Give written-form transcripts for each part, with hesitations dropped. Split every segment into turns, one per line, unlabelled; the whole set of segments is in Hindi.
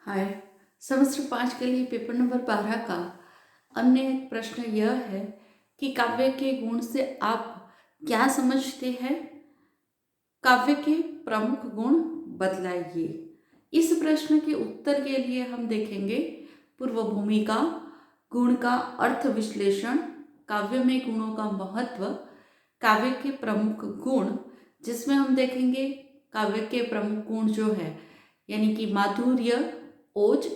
हाय। सेमेस्टर 5 के लिए पेपर नंबर 12 का अन्य एक प्रश्न यह है कि काव्य के गुण से आप क्या समझते हैं? काव्य के प्रमुख गुण बतलाइए। इस प्रश्न के उत्तर के लिए हम देखेंगे पूर्व भूमिका, गुण का अर्थ विश्लेषण, काव्य में गुणों का महत्व, काव्य के प्रमुख गुण, जिसमें हम देखेंगे काव्य के प्रमुख गुण जो है यानी कि माधुर्य, ओज,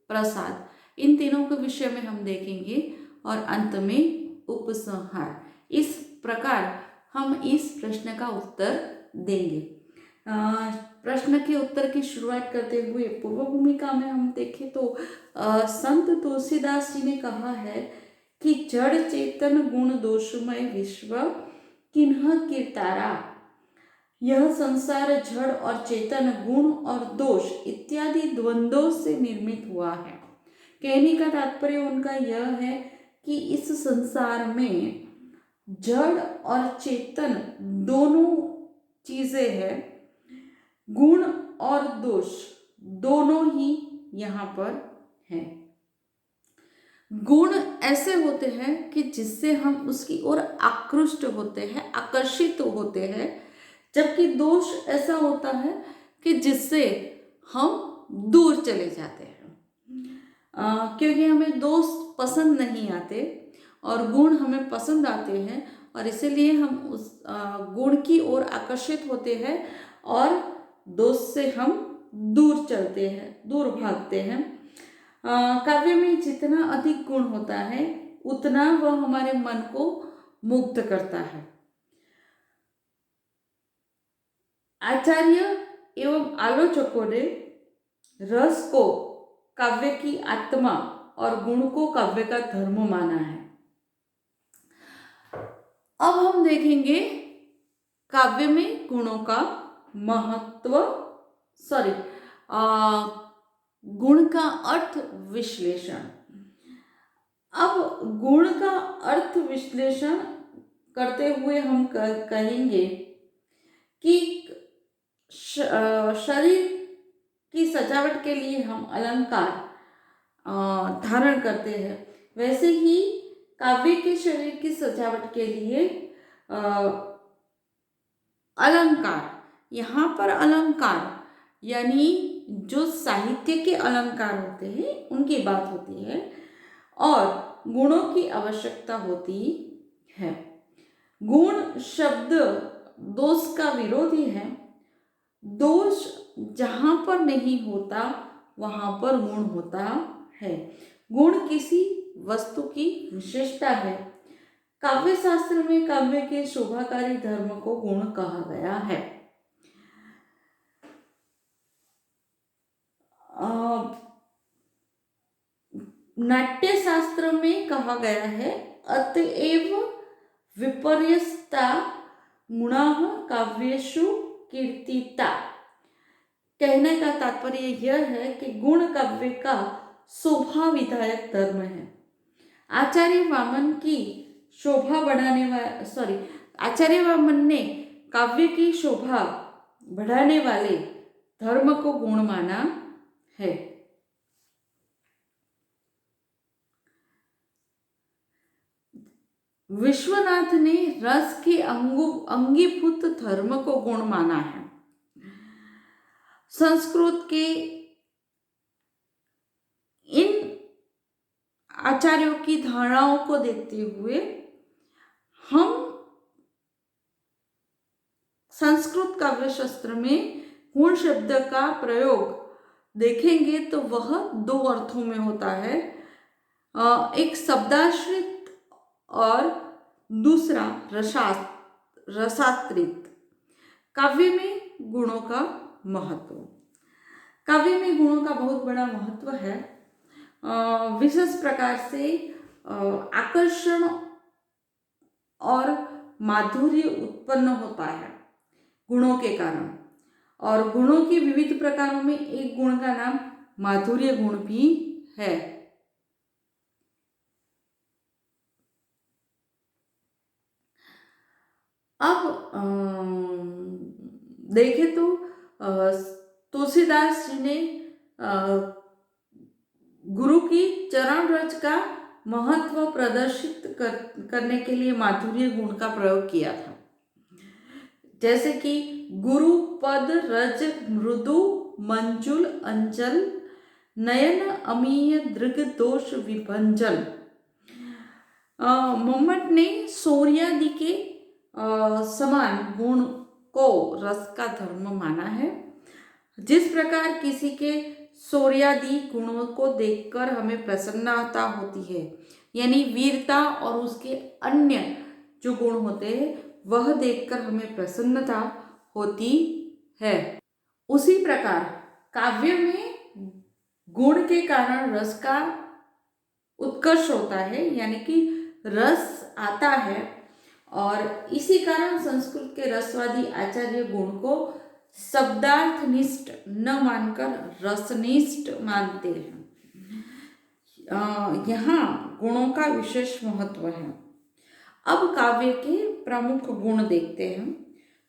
प्रसाद, इन तीनों के विषय में हम देखेंगे और अंत में उपसंहार। इस प्रकार हम इस प्रश्न का उत्तर देंगे। प्रश्न के उत्तर की शुरुआत करते हुए पूर्व भूमिका में हम देखें तो संत तुलसीदास जी ने कहा है कि जड़ चेतन गुण दोषमय विश्व किन्ह कीर्तारा। यह संसार जड़ और चेतन, गुण और दोष इत्यादि द्वंद्वों से निर्मित हुआ है। कहने का तात्पर्य उनका यह है कि इस संसार में जड़ और चेतन दोनों चीजें हैं, गुण और दोष दोनों ही यहाँ पर हैं। गुण ऐसे होते हैं कि जिससे हम उसकी ओर आकृष्ट होते हैं, आकर्षित होते हैं, जबकि दोष ऐसा होता है कि जिससे हम दूर चले जाते हैं। क्योंकि हमें दोष पसंद नहीं आते और गुण हमें पसंद आते हैं और इसीलिए हम उस गुण की ओर आकर्षित होते हैं और दोष से हम दूर चलते हैं, दूर भागते हैं। काव्य में जितना अधिक गुण होता है उतना वह हमारे मन को मुग्ध करता है। आचार्य एवं आलोचकों ने रस को काव्य की आत्मा और गुण को काव्य का धर्म माना है। अब हम देखेंगे काव्य में गुणों का महत्व, गुण का अर्थ विश्लेषण। अब गुण का अर्थ विश्लेषण करते हुए हम कहेंगे कि शरीर की सजावट के लिए हम अलंकार धारण करते हैं, वैसे ही काव्य के शरीर की सजावट के लिए अलंकार, यहाँ पर अलंकार यानी जो साहित्य के अलंकार होते हैं उनकी बात होती है और गुणों की आवश्यकता होती है। गुण शब्द दोष का विरोधी है। दोष जहाँ पर नहीं होता वहाँ पर गुण होता है। गुण किसी वस्तु की विशेषता है। काव्य शास्त्र में काव्य के शोभाकारी धर्म को गुण कहा गया है। नाट्य शास्त्र में कहा गया है अतएव विपर्यस्ता गुणाः काव्येषु कीर्तिता। कहने का तात्पर्य यह है कि गुण काव्य का शोभा विधायक धर्म है। आचार्य वामन ने काव्य की शोभा बढ़ाने वाले धर्म को गुण माना है। विश्वनाथ ने रस के अंगीभूत धर्म को गुण माना है। संस्कृत के इन आचार्यों की धारणाओं को देखते हुए हम संस्कृत काव्य शास्त्र में गुण शब्द का प्रयोग देखेंगे तो वह दो अर्थों में होता है, एक शब्दाश्रित और दूसरा रसाश्रित। काव्य में गुणों का महत्व। काव्य में गुणों का बहुत बड़ा महत्व है। विशेष प्रकार से आकर्षण और माधुर्य उत्पन्न होता है गुणों के कारण, और गुणों के विविध प्रकारों में एक गुण का नाम माधुर्य गुण भी है। अब देखें तो तुलसीदास जी ने गुरु की चरण रज का महत्व प्रदर्शित करने के लिए माधुर्य गुण का प्रयोग किया था। जैसे कि गुरु पद रज मृदु मंजुल अंचल नयन अमीय दृग दोष विभंजन। मोहम्मद ने सूर्यादि के समान गुण को रस का धर्म माना है। जिस प्रकार किसी के सूर्यादि गुणों को देखकर हमें प्रसन्नता होती है, यानी वीरता और उसके अन्य जो गुण होते हैं वह देखकर हमें प्रसन्नता होती है, उसी प्रकार काव्य में गुण के कारण रस का उत्कर्ष होता है, यानी कि रस आता है। और इसी कारण संस्कृत के रसवादी आचार्य गुण को शब्दार्थनिष्ठ न मानकर रसनिष्ठ मानते हैं। यहाँ गुणों का विशेष महत्व है। अब काव्य के प्रमुख गुण देखते हैं।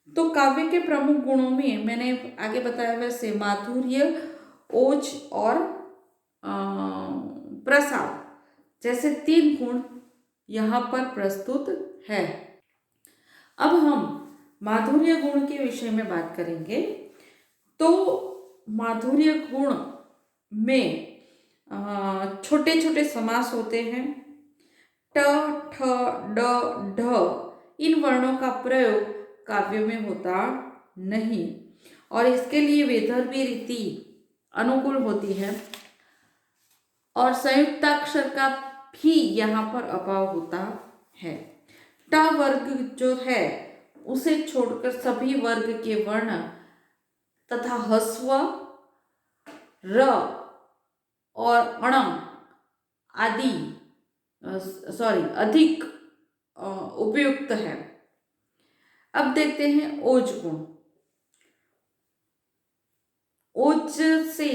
तो काव्य के प्रमुख गुणों में मैंने आगे बताया वैसे माधुर्य, ओज और प्रसाद जैसे 3 गुण यहाँ पर प्रस्तुत है। अब हम माधुर्य गुण के विषय में बात करेंगे। तो माधुर्य गुण में छोटे छोटे समास होते हैं। ट, ठ, ड, ढ इन वर्णों का प्रयोग काव्य में होता नहीं और इसके लिए वैदर्भी रीति अनुकूल होती है और संयुक्ताक्षर का भी यहाँ पर अभाव होता है। ट वर्ग जो है उसे छोड़कर सभी वर्ग के वर्ण तथा ह्रस्व र और अण आदि अधिक उपयुक्त है। अब देखते हैं ओज गुण। ओज से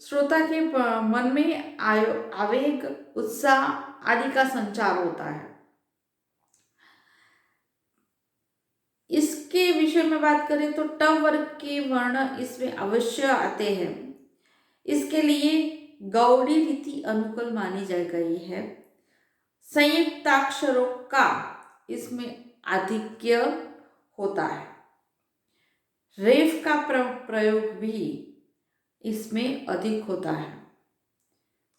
श्रोता के मन में आवेग, उत्साह आदि का संचार होता है। इसके विषय में बात करें तो ट वर्ग के वर्ण इसमें अवश्य आते हैं। इसके लिए गौड़ी रीति अनुकूल मानी जा गई है। संयुक्ताक्षरों का इसमें आधिक्य होता है। रेफ का प्रयोग भी इसमें अधिक होता है।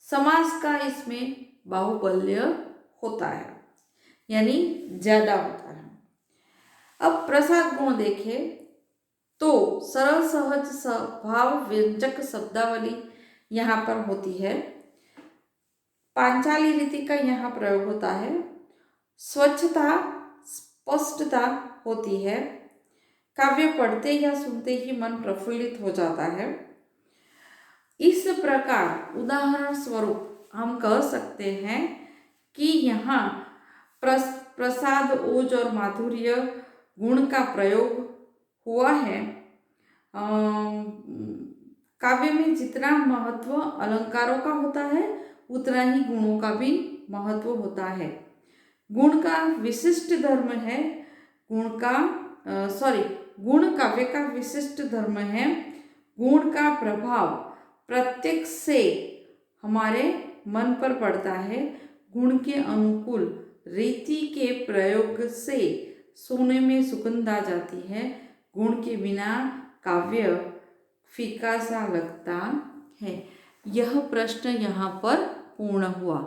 समास का इसमें बाहुबल्य होता है, यानी ज्यादा होता है। अब प्रसाद गुण देखें तो सरल सहज स्वभाव व्यंजक शब्दावली यहाँ पर होती है। पांचाली रीति का यहाँ प्रयोग होता है। स्वच्छता, स्पष्टता होती है। काव्य पढ़ते या सुनते ही मन प्रफुल्लित हो जाता है। इस प्रकार उदाहरण स्वरूप हम कह सकते हैं कि यहाँ प्रसाद, ओज और माधुर्य गुण का प्रयोग हुआ है। काव्य में जितना महत्व अलंकारों का होता है उतना ही गुणों का भी महत्व होता है। गुण का विशिष्ट धर्म है। गुण काव्य का विशिष्ट धर्म है। गुण का प्रभाव प्रत्येक से हमारे मन पर पड़ता है। गुण के अनुकूल रीति के प्रयोग से सोने में सुगंध आ जाती है। गुण के बिना काव्य फीका सा लगता है। यह प्रश्न यहाँ पर पूर्ण हुआ।